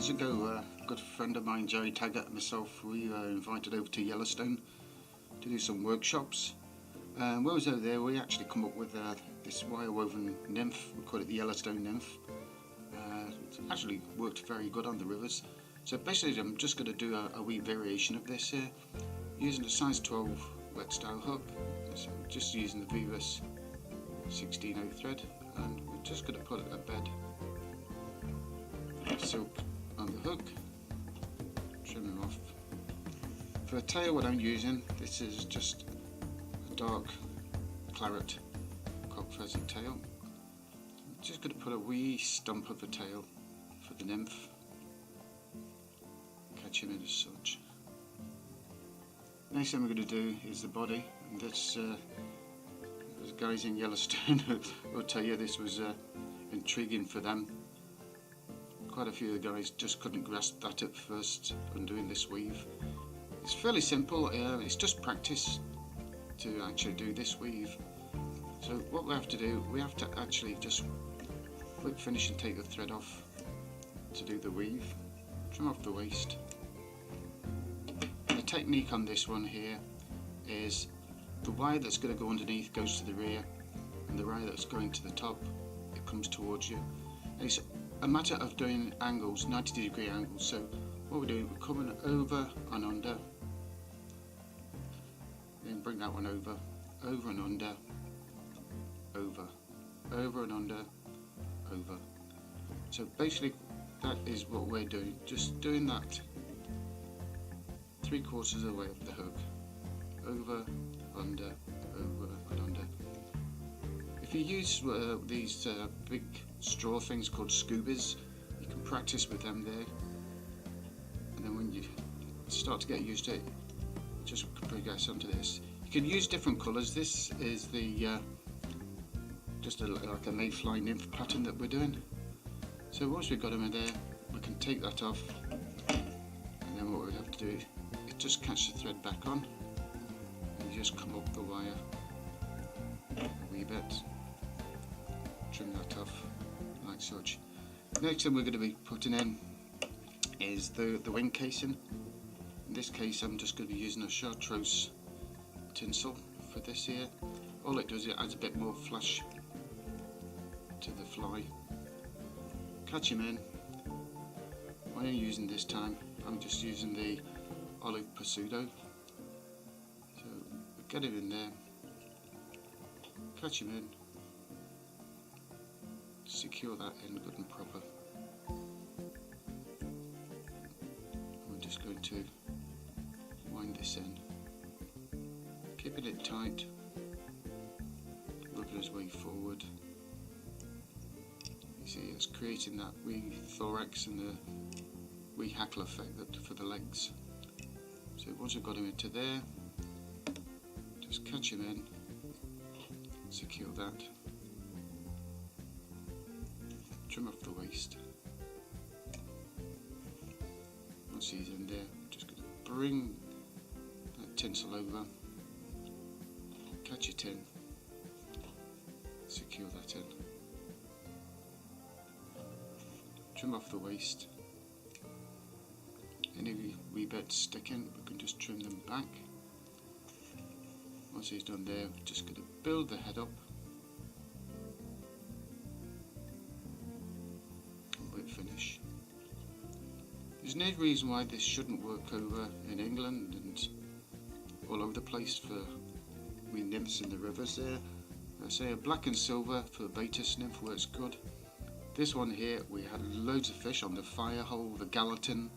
years ago, a good friend of mine, Jerry Taggart, and myself, we were invited over to Yellowstone to do some workshops. When we was over there, we actually come up with this wire woven nymph. We call it the Yellowstone Nymph. It's actually worked very good on the rivers. So basically, I'm just going to do a wee variation of this here, using a size 12 wet style hook. So I'm just using the Vivus 16/0 thread, and we're just going to put a bed of silk on the hook, trim it off. For the tail, what I'm using, this is just a dark claret cock pheasant tail. I'm just going to put a wee stump of the tail for the nymph, catch him in as such. Next thing we're going to do is the body, and this the guys in Yellowstone will tell you this was intriguing for them. Quite a few of the guys just couldn't grasp that at first when doing this weave. It's fairly simple, it's just practice to actually do this weave. So what we have to do, we have to actually just flip finish and take the thread off to do the weave. Trim off the waist. The technique on this one here is the wire that's going to go underneath goes to the rear, and the wire that's going to the top, it comes towards you. And it's a matter of doing angles, 90-degree angles. So what we're doing, we're coming over and under, then bring that one over and under, over and under, over. So basically that is what we're doing, just doing that 3/4 of the way up the hook, over, under, over and under. If you use these big straw things called scubas, you can practice with them there, and then when you start to get used to it, just progress onto this. You can use different colours. This is the just like a Mayfly Nymph pattern that we're doing. So once we've got them in there, we can take that off, and then what we have to do is just catch the thread back on, and you just come up the wire a wee bit, trim that off like such. Next thing we're going to be putting in is the wing casing. In this case, I'm just going to be using a chartreuse tinsel for this here. All it does, it adds a bit more flash to the fly. Catch him in. What I'm using this time, I'm just using the olive Pseudo. So get him in there, catch him in, secure that in good and proper. We're just going to wind this in, keeping it tight, rubbing his way forward. You see, it's creating that wee thorax and the wee hackle effect for the legs. So once we've got him into there, just catch him in, secure that, trim off the waist. Once he's in there, just going to bring that tinsel over, catch it in, secure that in, trim off the waist. Any wee bits sticking, we can just trim them back. Once he's done there, we're just going to build the head up and wait finish. There's no reason why this shouldn't work over in England and all over the place for wee nymphs in the rivers there. I say a black and silver for the Batis nymph works good. This one here, we had loads of fish on the fire hole, the Gallatin.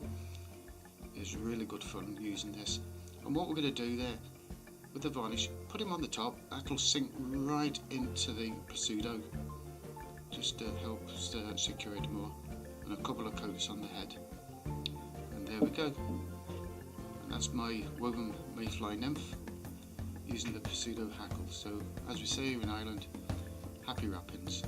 Is really good fun using this. And what we're going to do there with the varnish, put him on the top, that'll sink right into the Pseudo, just to help secure it more, and a couple of coats on the head, and there we go. And that's my woven Mayfly nymph using the Pseudo hackle. So as we say here in Ireland, happy wrappings.